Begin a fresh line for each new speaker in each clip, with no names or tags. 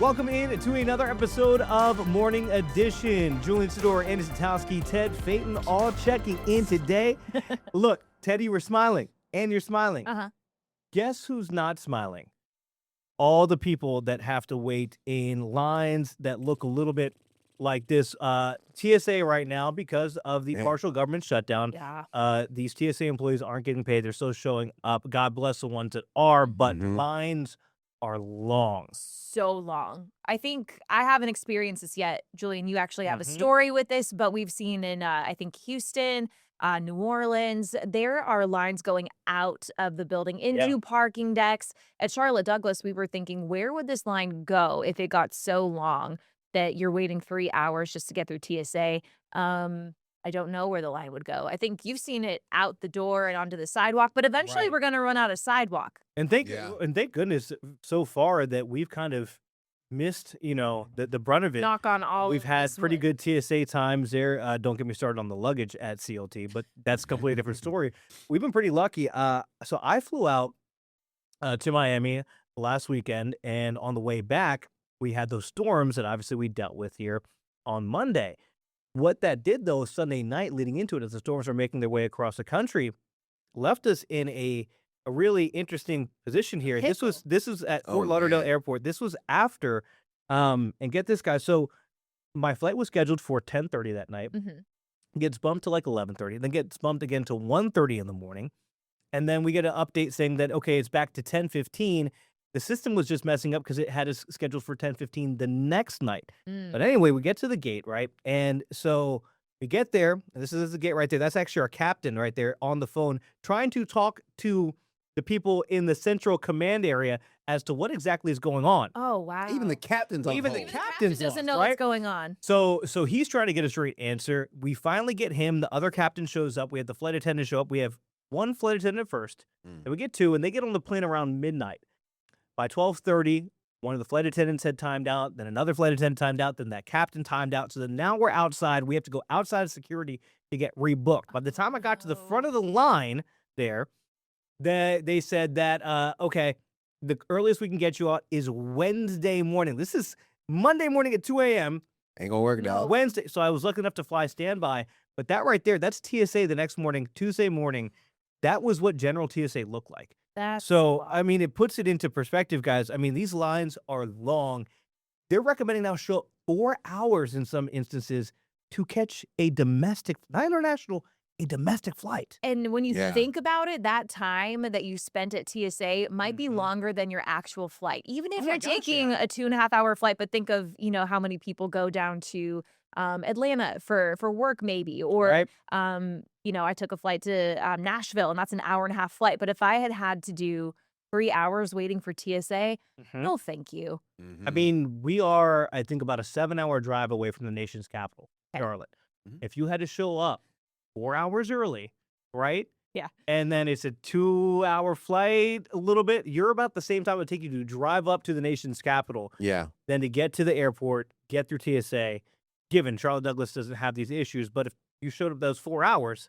welcome in to another episode of Morning Edition. Julian Sidor, Andy Satowski, Ted Phaeton, all checking in today. Look, Ted, you were smiling, and you're smiling. Guess who's not smiling? All the people that have to wait in lines that look a little bit like this. TSA right now, because of the partial government shutdown, these TSA employees aren't getting paid. They're still showing up. God bless the ones that are, but lines are long.
So long. I think I haven't experienced this yet. Julian, you actually have a story with this, but we've seen in, I think, Houston, New Orleans, there are lines going out of the building into parking decks. At Charlotte Douglas, we were thinking, where would this line go if it got so long that you're waiting 3 hours just to get through TSA? I don't know where the line would go. I think you've seen it out the door and onto the sidewalk, but eventually we're going to run out of sidewalk.
And thank goodness so far that we've kind of missed, the brunt of it.
Knock on all.
We've had pretty good TSA times there. Don't get me started on the luggage at CLT, but that's a completely different story. We've been pretty lucky. So I flew out to Miami last weekend, and on the way back, we had those storms that obviously we dealt with here on Monday. What that did, though, Sunday night leading into it, as the storms are making their way across the country, left us in a really interesting position here. This was at Fort Lauderdale Airport. This was after, and get this, guys. So my flight was scheduled for 10:30 that night. Gets bumped to like 11:30, then gets bumped again to 1:30 in the morning, and then we get an update saying that okay, it's back to 10:15. The system was just messing up because it had us scheduled for 10:15 the next night. But anyway, we get to the gate, right? And so we get there, and this is the gate right there. That's actually our captain right there on the phone trying to talk to the people in the central command area as to what exactly is going on.
Oh, wow.
Even the captain's on
Even
hold.
the captain
doesn't know what's going on.
So he's trying to get a straight answer. We finally get him. The other captain shows up. We have the flight attendant show up. We have one flight attendant first, and we get two, and they get on the plane around midnight. By 12:30, one of the flight attendants had timed out, then another flight attendant timed out, then that captain timed out. So then now we're outside. We have to go outside of security to get rebooked. By the time I got to the front of the line there, they said that, okay, the earliest we can get you out is Wednesday morning. This is Monday morning at 2 a.m.
Ain't gonna work out.
Wednesday. So I was lucky enough to fly standby. But that right there, that's TSA the next morning, Tuesday morning. That was what general TSA looked like. So, I mean, it puts it into perspective, guys. I mean, these lines are long. They're recommending now show up 4 hours in some instances to catch a domestic, not international, a domestic flight.
And when you think about it, that time that you spent at TSA might be longer than your actual flight. Even if you're taking a 2.5 hour flight, but think of, how many people go down to Atlanta for work maybe, or, I took a flight to Nashville, and that's an 1.5-hour flight. But if I had to do 3 hours waiting for TSA, no, thank you.
I mean, we are, I think, about a 7-hour drive away from the nation's capital, Charlotte. If you had to show up 4 hours early, right?
Yeah.
And then it's a 2-hour flight, a little bit. You're about the same time it would take you to drive up to the nation's capital.
Yeah.
Then to get to the airport, get through TSA. Given Charlotte Douglas doesn't have these issues, but if you showed up those 4 hours,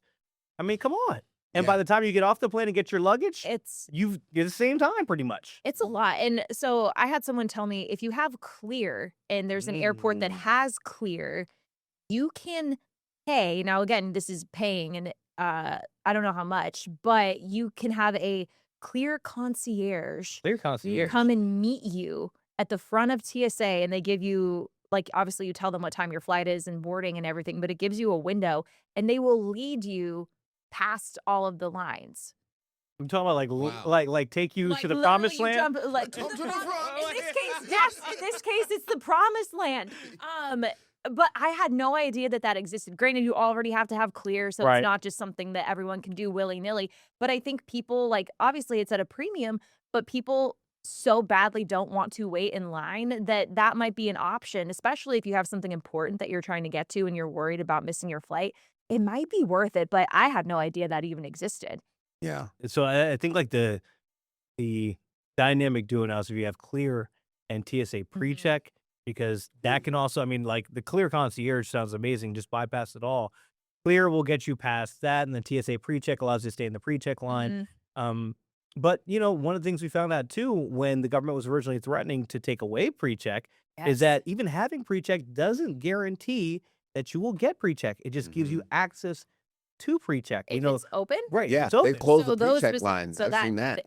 I mean, come on. And by the time you get off the plane and get your luggage, you're the same time pretty much.
It's a lot. And so I had someone tell me, if you have Clear and there's an airport that has Clear, you can pay. Now, again, this is paying, and I don't know how much, but you can have a Clear concierge come and meet you at the front of TSA, and they give you, like, obviously you tell them what time your flight is and boarding and everything, but it gives you a window, and they will lead you past all of the lines.
I'm talking about like take you to the promised land.
In this case, it's the promised land. But I had no idea that existed. Granted, you already have to have Clear, so it's not just something that everyone can do willy-nilly. But I think people, obviously it's at a premium, but people so badly don't want to wait in line that might be an option, especially if you have something important that you're trying to get to and you're worried about missing your flight. It might be worth it, but I had no idea that even existed.
Yeah.
So I think the dynamic duo now is if you have Clear and TSA pre-check, because that can also, I mean, the Clear concierge sounds amazing. Just bypass it all. Clear will get you past that, and then TSA pre-check allows you to stay in the pre-check line. But, one of the things we found out, too, when the government was originally threatening to take away pre-check is that even having pre-check doesn't guarantee that you will get pre-check. It just gives you access to pre-check.
If it's open?
Right.
Yeah,
It's open.
they've closed
So
the
those
pre-check
spec-
line.
so
I've
that
seen that.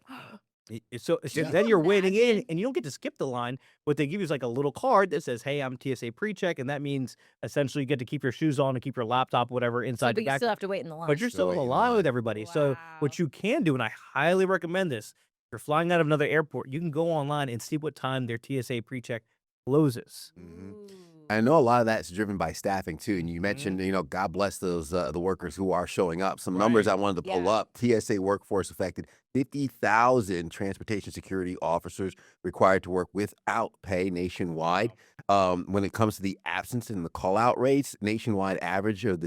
So
Yeah.
then you're waiting in,
imagine?
and you don't get to skip the line. What they give you is like a little card that says, "Hey, I'm TSA pre-check," and that means essentially you get to keep your shoes on and keep your laptop, whatever,
So,
inside
but
the
you
back.
still have to wait in the line.
But you're still in
Still
the
waiting in
line
line.
with everybody. So
Wow.
what you can do, and I highly recommend this, if you're flying out of another airport, you can go online and see what time their TSA pre-check closes.
Ooh.
I know a lot of that's driven by staffing too. And you mentioned, God bless those the workers who are showing up. Some numbers I wanted to pull up. TSA workforce affected 50,000 transportation security officers required to work without pay nationwide. When it comes to the absence and the call out rates, nationwide average of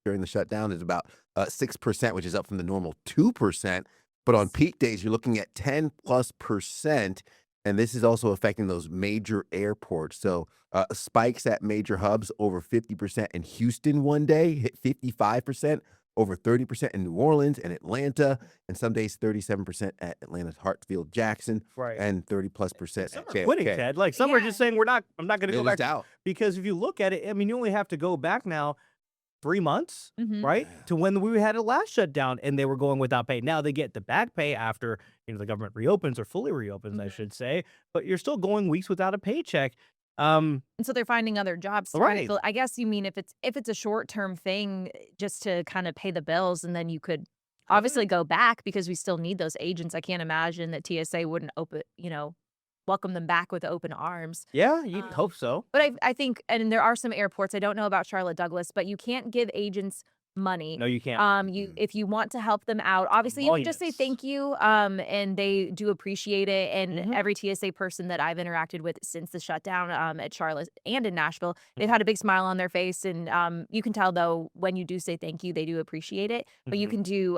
during the shutdown is about 6%, which is up from the normal 2%. But on peak days, you're looking at 10+%. And this is also affecting those major airports. So spikes at major hubs over 50% in Houston one day, hit 55%, over 30% in New Orleans and Atlanta, and some days 37% at Atlanta's Hartsfield Jackson,
Right.
and 30+%
Some
at
are quitting,
JFK.
Ted. Like some are just saying I'm not going to
They're
go back
just out.
because if you look at it, I mean, you only have to go back now 3 months,
Mhm.
right, to when we had it last shutdown, and they were going without pay. Now they get the back pay after the government reopens or fully reopens, I should say. But you're still going weeks without a paycheck.
And so they're finding other jobs to kind of
Right.
fill. I guess you mean if it's a short-term thing just to kind of pay the bills, and then you could obviously go back because we still need those agents. I can't imagine that TSA wouldn't welcome them back with open arms.
Yeah, you'd hope so.
But I think, and there are some airports, I don't know about Charlotte Douglas, but you can't give agents money.
No, you can't.
If you want to help them out, obviously you can just say
Emoluments.
thank you. And they do appreciate it. And every TSA person that I've interacted with since the shutdown at Charlotte and in Nashville, they've had a big smile on their face. And you can tell though when you do say thank you, they do appreciate it. But you can do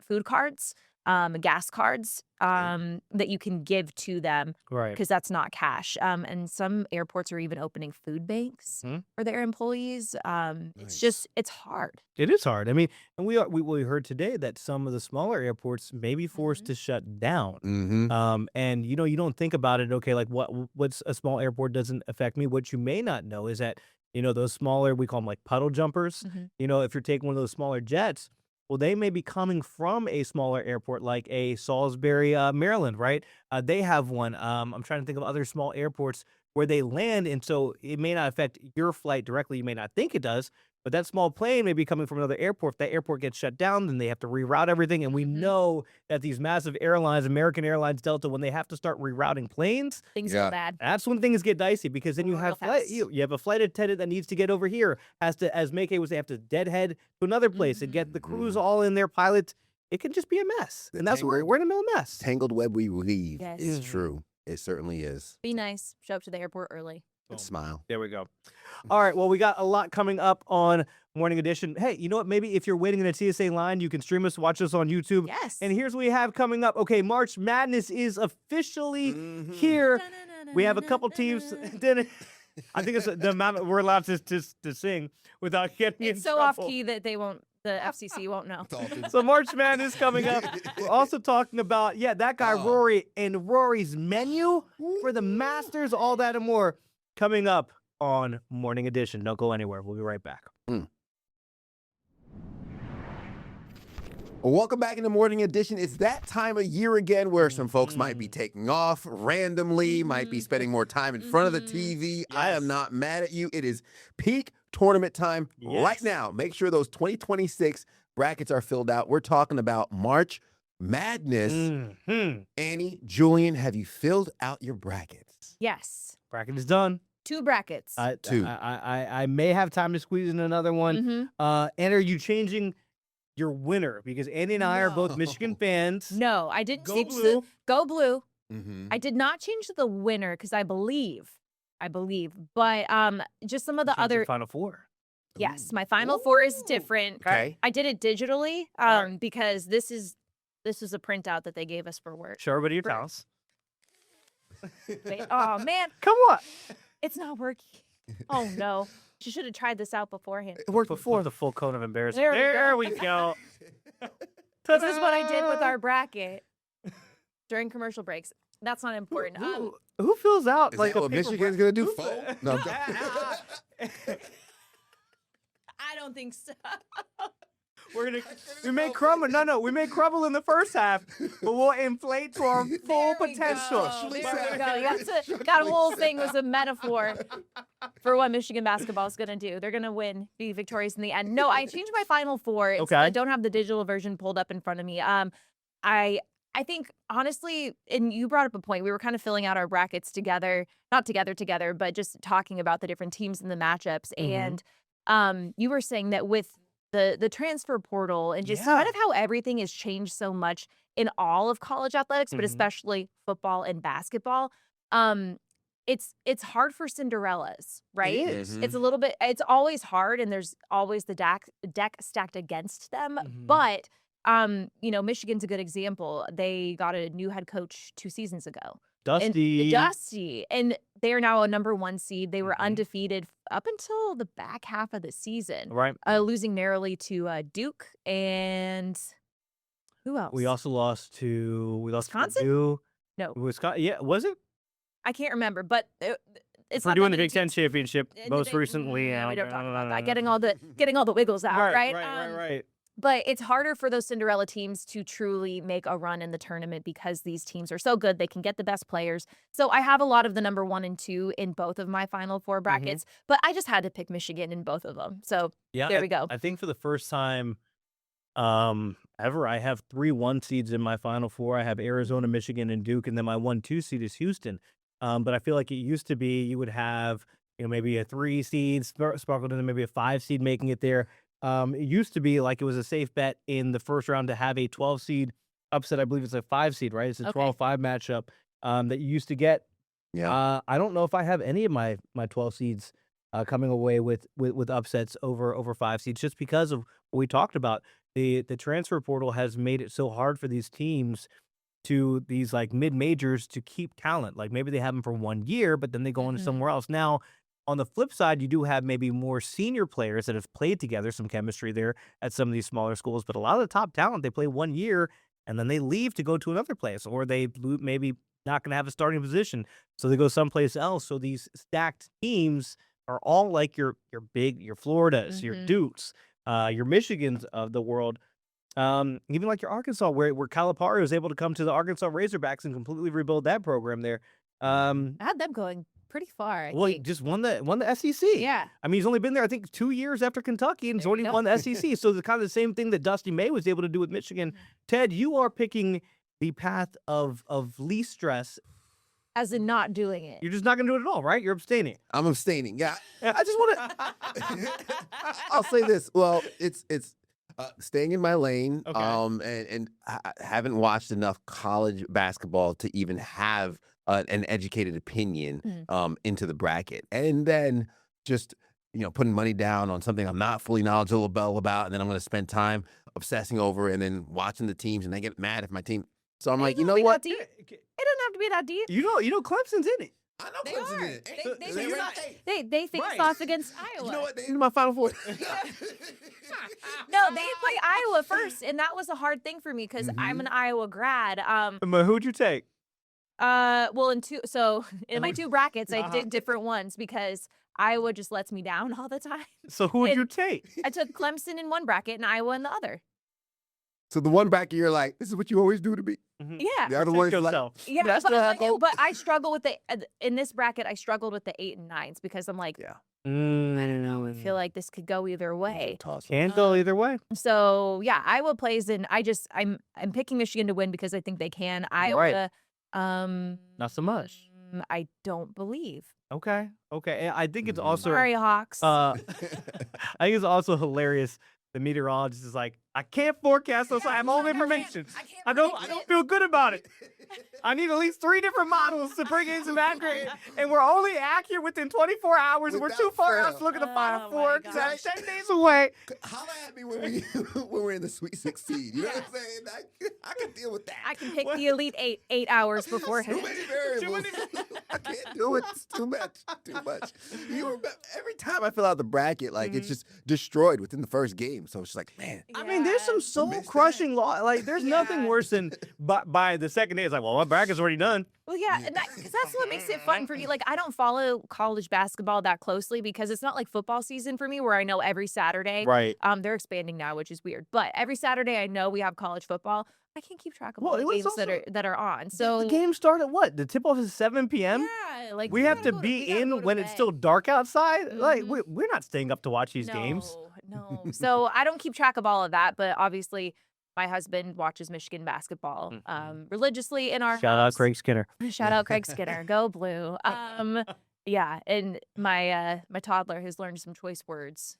food cards, gas cards that you can give to them
Right.
because that's not cash. And some airports are even opening food banks for their employees. It's hard.
It is hard. I mean, and we heard today that some of the smaller airports may be forced to shut down. And you don't think about it. Okay, like what's a small airport doesn't affect me. What you may not know is that those smaller, we call them like puddle jumpers. If you're taking one of those smaller jets, well, they may be coming from a smaller airport like a Salisbury, Maryland, right? They have one. I'm trying to think of other small airports where they land, and so it may not affect your flight directly. You may not think it does, but that small plane may be coming from another airport. If that airport gets shut down, then they have to reroute everything. And we know that these massive airlines, American Airlines, Delta, when they have to start rerouting planes,
Things go bad.
that's when things get dicey because then you
Real
have
fast.
you have a flight attendant that needs to get over here, has to, as Make was, they have to deadhead to another place and get the crews all in there, pilots. It can just be a mess, and that's where we're in the middle of a mess.
Tangled web we weave.
Yes.
It's true. It certainly is.
Be nice. Show up to the airport early.
And smile.
There we go. All right. Well, we got a lot coming up on Morning Edition. Hey, you know what? Maybe if you're waiting in a TSA line, you can stream us, watch us on YouTube.
Yes.
And here's what we have coming up. Okay, March Madness is officially here. We have a couple teams. I think it's the amount we're allowed to sing without getting in
It's so
trouble.
off key that the FCC won't know.
So March Madness coming up. We're also talking about, that guy Rory and Rory's menu for the Masters, all that and more coming up on Morning Edition. Don't go anywhere. We'll be right back.
Well, welcome back in the Morning Edition. It's that time of year again where some folks might be taking off randomly, might be spending more time in front of the TV. I am not mad at you. It is peak tournament time right now. Make sure those 2026 brackets are filled out. We're talking about March Madness. Annie, Julian, have you filled out your brackets?
Yes.
Bracket is done.
2 brackets.
Two.
I may have time to squeeze in another one. And are you changing your winner? Because Andy and I are both Michigan fans.
No, I didn't
Go
change
blue.
Go blue. I did not change the winner because I believe, but just some of the
Change
other.
your Final Four.
Yes, my Final Four is different.
Okay.
I did it digitally because this is a printout that they gave us for work.
Show everybody your talents.
Wait, oh man,
Come on.
it's not working. Oh no, you should have tried this out beforehand.
It worked
Before the full cone of embarrassment.
There
we go.
This is what I did with our bracket during commercial breaks. That's not important.
Who fills out
Is
like
that
a
what
paper
Michigan's
bra-
gonna do?
who
Four?
fi-
No,
I don't think so.
we may crumble. No, we may crumble in the first half, but we'll inflate to our full
There we
potential.
go. There we go. That whole thing was a metaphor for what Michigan basketball is going to do. They're going to win, be victorious in the end. No, I changed my Final Four.
Okay.
I don't have the digital version pulled up in front of me. I think, honestly, and you brought up a point, we were kind of filling out our brackets together, not together, but just talking about the different teams and the matchups.
Mhm.
And you were saying that with the transfer portal and just kind of how everything has changed so much in all of college athletics, but
Mhm.
especially football and basketball. It's hard for Cinderellas, right?
is.
It's a little bit, it's always hard, and there's always the deck stacked against them.
Mhm.
But Michigan's a good example. They got a new head coach 2 seasons ago. Dusty. And they are now a number 1 seed. They were
Mhm.
undefeated up until the back half of the season,
Right.
losing narrowly to Duke and who else?
We lost to
Wisconsin?
Purdue.
No,
Wisconsin. Yeah, was it?
I can't remember, but it's
Purdue
not
in the
many
Big Ten
teams.
championship most recently.
Yeah, we don't talk about that.
Right.
Getting all the wiggles out, right?
Right.
But it's harder for those Cinderella teams to truly make a run in the tournament because these teams are so good. They can get the best players. So I have a lot of the number 1 and 2 in both of my Final Four brackets, but I just had to pick Michigan in both of them. So
Yeah,
there we go.
I think for the first time ever, I have 3 1 seeds in my Final Four. I have Arizona, Michigan, and Duke, and then my 1-2 seed is Houston. But I feel like it used to be you would have maybe a 3 seed sparkled into maybe a 5 seed making it there. It used to be like it was a safe bet in the first round to have a 12 seed upset. I believe it's a 5 seed, right? It's a 12-5 matchup that you used to get.
Yeah.
I don't know if I have any of my 12 seeds coming away with upsets over 5 seeds, just because of what we talked about. The transfer portal has made it so hard for these teams to these like mid-majors to keep talent. Like maybe they have them for 1 year, but then they go into somewhere else. Now, on the flip side, you do have maybe more senior players that have played together, some chemistry there at some of these smaller schools. But a lot of the top talent, they play 1 year and then they leave to go to another place, or they maybe not going to have a starting position, so they go someplace else. So these stacked teams are all like your Floridas, your Dukes, your Michigans of the world. Even like your Arkansas, where Calipari was able to come to the Arkansas Razorbacks and completely rebuild that program there.
I had them going pretty far.
He just won the SEC.
Yeah.
I mean, he's only been there, I think, 2 years after Kentucky, and he's already won the SEC. So it's kind of the same thing that Dusty May was able to do with Michigan. Ted, you are picking the path of least stress.
As in not doing it.
You're just not going to do it at all, right? You're abstaining.
I'm abstaining. Yeah. I just want to. I'll say this. Well, it's staying in my lane.
Okay.
And I haven't watched enough college basketball to even have an educated opinion into the bracket, and then just putting money down on something I'm not fully knowledgeable about, and then I'm going to spend time obsessing over and then watching the teams, and I get mad if my team. So I'm like, you know what?
It doesn't have to be that deep.
You know, Clemson's in it.
I know
They
Clemson
are.
in it.
They face off against Iowa.
You know what? They in my Final Four.
No, they play Iowa first, and that was a hard thing for me because I'm an Iowa grad.
But who'd you take?
Well, in my 2 brackets, I did different ones because Iowa just lets me down all the time.
So who would you take?
I took Clemson in one bracket and Iowa in the other.
So the one bracket, you're like, this is what you always do to me.
Yeah.
The other one, you're like,
Yeah,
that's
but I struggle with in this bracket, I struggled with the 8 and 9s because I'm like, I don't know. I feel like this could go either way.
Can't go either way.
So yeah, Iowa plays in. I'm picking Michigan to win because I think they can. Iowa,
Not so much.
I don't believe.
Okay. And I think it's also
Sorry, Hawks.
I think it's also hilarious. The meteorologist is like, I can't forecast this. I have all the information. I don't feel good about it. I need at least 3 different models to bring in some accurate, and we're only accurate within 24 hours. And we're too far out to look at the Final Four because that's 10 days away.
Holla at me when we're in the Sweet 16. You know what I'm saying? I can deal with that.
I can pick the Elite 8 hours beforehand.
Too many variables. I can't do it. It's too much. Every time I fill out the bracket, like it's just destroyed within the first game. So it's just like, man.
I mean, mean, there's some soul
Missed
crushing law. Like, there's nothing
Yeah.
worse than by the second day, it's like, well, my bracket's already done.
Well, yeah, and because that's what makes it fun for me. Like, I don't follow college basketball that closely because it's not like football season for me where I know every Saturday.
Right.
They're expanding now, which is weird. But every Saturday I know we have college football. I can't keep track of
Well,
all
it
the
was
games that
also-
are on.
The
So
game started what? The tip off is 7 p.m.
yeah, like
We have
gotta
to
go
be
we gotta go
in
to
when it's
bed.
still dark outside. Like,
Mhm.
we're not staying up to watch these games.
No. So I don't keep track of all of that, but obviously my husband watches Michigan basketball religiously in our
Shout out
house.
Craig Skinner.
Shout out Craig Skinner. Go blue. Yeah, and my toddler has learned some choice words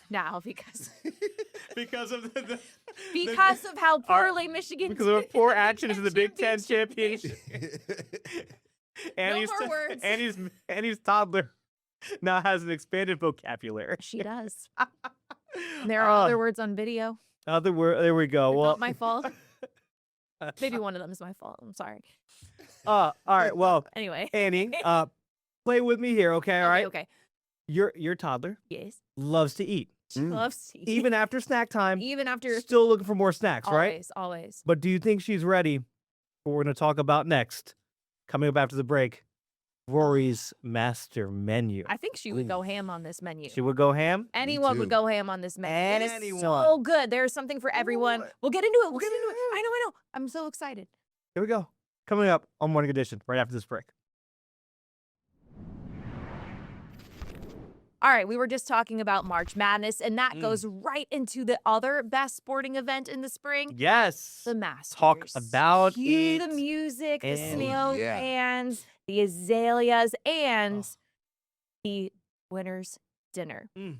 now because
Because of the
because of how poorly Michigan
because of our
did
poor
in the
actions in the Big Ten
championship.
championship.
No more words.
Annie's toddler now has an expanded vocabulary.
She does. There are other words on video.
Other word. There we go.
They're
Well,
not my fault. Maybe one of them is my fault. I'm sorry.
all right. Well,
Anyway.
Annie, play with me here, okay? All right.
Okay.
Your toddler
Yes.
loves to eat,
She loves to eat.
even after snack time.
Even after
Still looking for more snacks, right?
always, always.
But do you think she's ready for what we're going to talk about next? Coming up after the break, Rory's master menu.
I think she would go ham on this menu.
She would go ham.
Anyone
too.
would go ham on this menu. It is
Anyone.
so good. There's something for everyone.
Ooh.
We'll get into it. We'll get into it. I know. I'm so excited.
Here we go. Coming up on Morning Edition right after this break.
All right, we were just talking about March Madness, and that goes right into the other best sporting event in the spring,
Yes.
the Masters.
Talk about
Cue the
it.
music, the
and-
snail
yeah.
fans, the azaleas, and the winner's dinner.
Mm.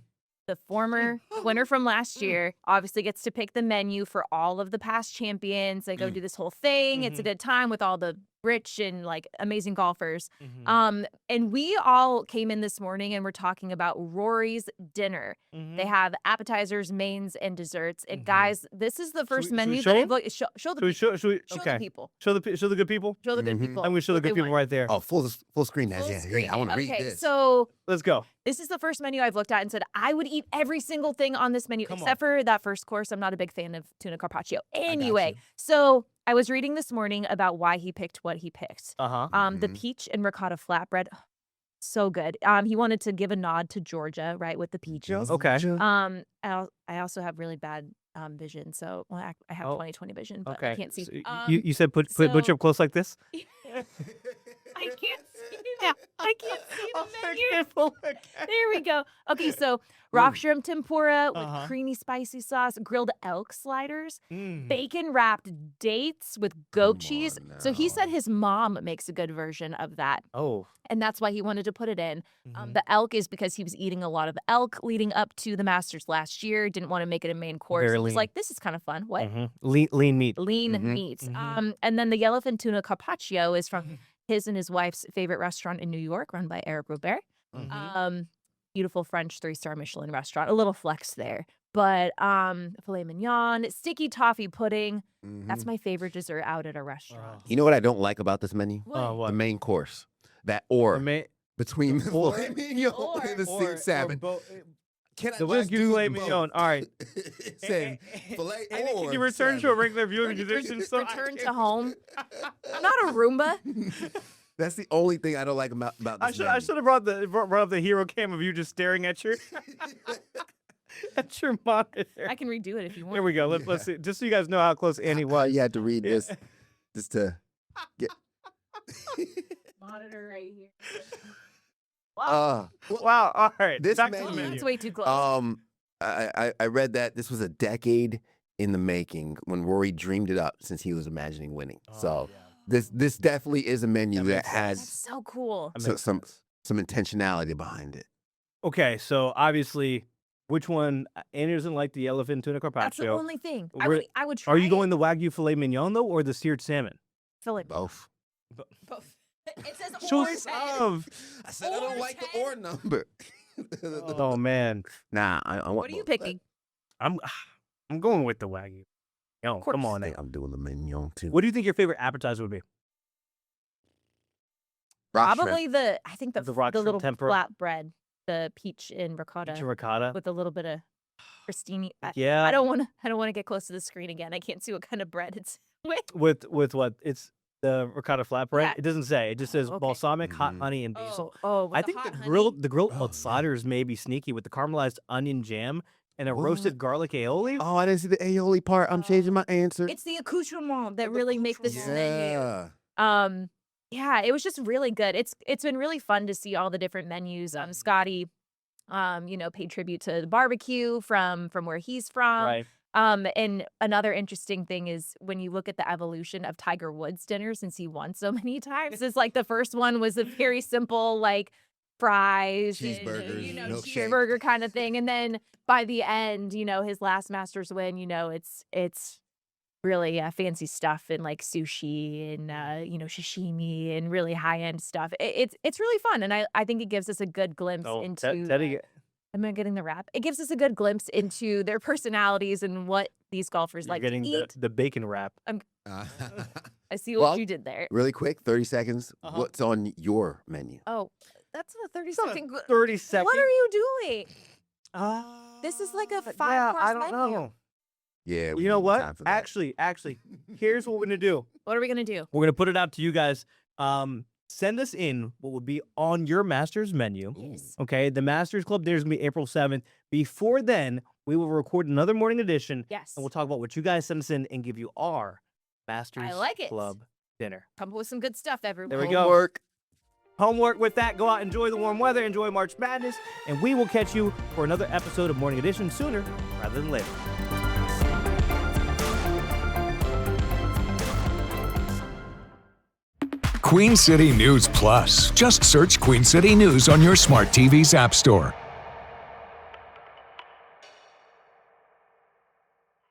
The former winner from last year obviously gets to pick the menu for all of the past champions. They go do this whole thing. It's a good time with all the rich and like amazing golfers. And we all came in this morning and we're talking about Rory's dinner. They have appetizers, mains, and desserts. And guys, this is the first
we- should we
menu
show
that
'em?
I've looked. Show the
Should we
people.
show the
Show the people.
show the good people?
Show the good people.
And we show the
what
good
they
people
want.
right there.
Oh, full screen. That's
Full
yeah.
screen.
I want to read
Okay,
this.
so
Let's go.
this is the first menu I've looked at and said I would eat every single thing on this menu
Come
except for that first course. I'm not a big fan of tuna carpaccio.
got
Anyway,
you.
so I was reading this morning about why he picked what he picked.
Uh-huh.
The peach and ricotta flatbread, so good. He wanted to give a nod to Georgia, right, with the peaches.
Okay.
I also have really bad vision, so I have
Oh,
20/20 vision, but
Okay.
I can't see.
So you said put Butcher
so-
up close like this?
I can't see now. I can't see
Oh,
the menu. There we go. Okay, so rock shrimp tempura with
Uh-huh.
creamy spicy sauce, grilled elk sliders,
Mm.
bacon wrapped dates with goat
Come
cheese.
on
So he
now.
said his mom makes a good version of that,
Oh.
and that's why he wanted to put it in.
Mhm.
The elk is because he was eating a lot of elk leading up to the Masters last year. Didn't want to make it a main course.
Very
He was
lean.
like, this is kind of fun. What?
Mhm. Lean meat.
Lean
Mhm.
meats.
Mhm.
And then the yellowfin tuna carpaccio is from his and his wife's favorite restaurant in New York, run by Eric Robert.
Mhm.
Beautiful French 3-star Michelin restaurant. A little flex there. But filet mignon, sticky toffee pudding. That's my favorite dessert out at a restaurant.
You know what I don't like about this menu?
What?
Oh, what?
The main course. That or
The
between the
or-
filet mignon
or-
and the
or
salmon. Can I
The
just
Wagyu
do
filet
both?
mignon. All right.
It said filet
Annie,
or
can you return to a
salmon.
regular viewing position? So I
Return to
can't-
home. I'm not a Roomba.
That's the only thing I don't like about this
I should have brought up the hero cam of you just staring at your at your monitor.
I can redo it if you want.
Here we go. Let's see. Just so you guys know how close Annie
Why
was.
you had to read this just to get.
Monitor right here.
Well,
Wow. All right.
This
Back to the
menu-
menu.
That's way too close.
I read that this was a decade in the making when Rory dreamed it up since he was imagining winning. So this definitely is a menu
That
that
makes
That's
has
so cool.
That
so-
makes
some
sense.
some intentionality behind it.
Okay, so obviously, which one? Annie doesn't like the yellowfin tuna
That's the
carpaccio.
only thing.
We're-
I would try
Are you
it.
going the Wagyu filet mignon though, or the seared salmon?
Filet.
Both.
Both. It says
Choice
or
of.
I said I don't
Or
like
10.
the or number.
Oh man,
Nah, I want.
What are you
both.
picking?
I'm going with the Wagyu. Yo,
course.
come on
I
now.
think I'm doing the mignon too.
What do you think your favorite appetizer would be?
Rock shrimp.
Probably I think
The rock
the
shrimp
little
tempura?
flat bread, the peach and ricotta
Peach and ricotta.
with a little bit of Crostini. I
Yeah,
don't want to. I don't want to get close to the screen again. I can't see what kind of bread it's with.
with what? It's the ricotta flatbread.
Yeah.
It doesn't say. It just says
okay.
balsamic, hot
Mhm.
honey, and basil.
With
I
the
think
hot
the
honey.
grilled
Oh, yeah.
sliders may be sneaky with the caramelized onion jam and a
What?
roasted garlic aioli.
Oh, I didn't see the aioli part. I'm changing my answer.
It's the accoutrement that
The
really make this
accoutrement.
menu.
Yeah.
Yeah, it was just really good. It's been really fun to see all the different menus. Scotty, paid tribute to the barbecue from where he's from.
Right.
And another interesting thing is when you look at the evolution of Tiger Woods' dinner since he won so many times. It's like the first one was a very simple like fries, and,
Cheeseburgers, milkshake.
cheeseburger kind of thing, and then by the end, his last Masters win, it's really fancy stuff and like sushi and sashimi and really high end stuff. It's really fun, and I think it gives us a good glimpse
Oh,
into.
Teddy.
Am I getting the wrap? It gives us a good glimpse into their personalities and what these golfers
You're
like to
getting
eat.
the bacon wrap.
I see what
Well,
you did there.
Really quick, 30 seconds.
Uh-huh.
What's on your menu?
Oh, that's a 30
It's not a
second.
30 second.
What are you doing? This is like a
Yeah,
5-course
I don't
menu.
know.
Yeah, we
You know
need
what?
time for that.
Actually, here's what we're gonna do.
What are we gonna do?
We're gonna put it out to you guys. Send us in what would be on your Masters menu.
Yes.
Okay, the Masters Club dinner is gonna be April 7th. Before then, we will record another morning edition,
Yes.
and we'll talk about what you guys send us in and give you our Masters
like it.
Club dinner.
Come up with some good stuff, everyone.
There we go.
Homework.
Homework with that. Go out, enjoy the warm weather, enjoy March Madness, and we will catch you for another episode of Morning Edition sooner rather than later.
Queen City News Plus. Just search Queen City News on your smart TV's app store.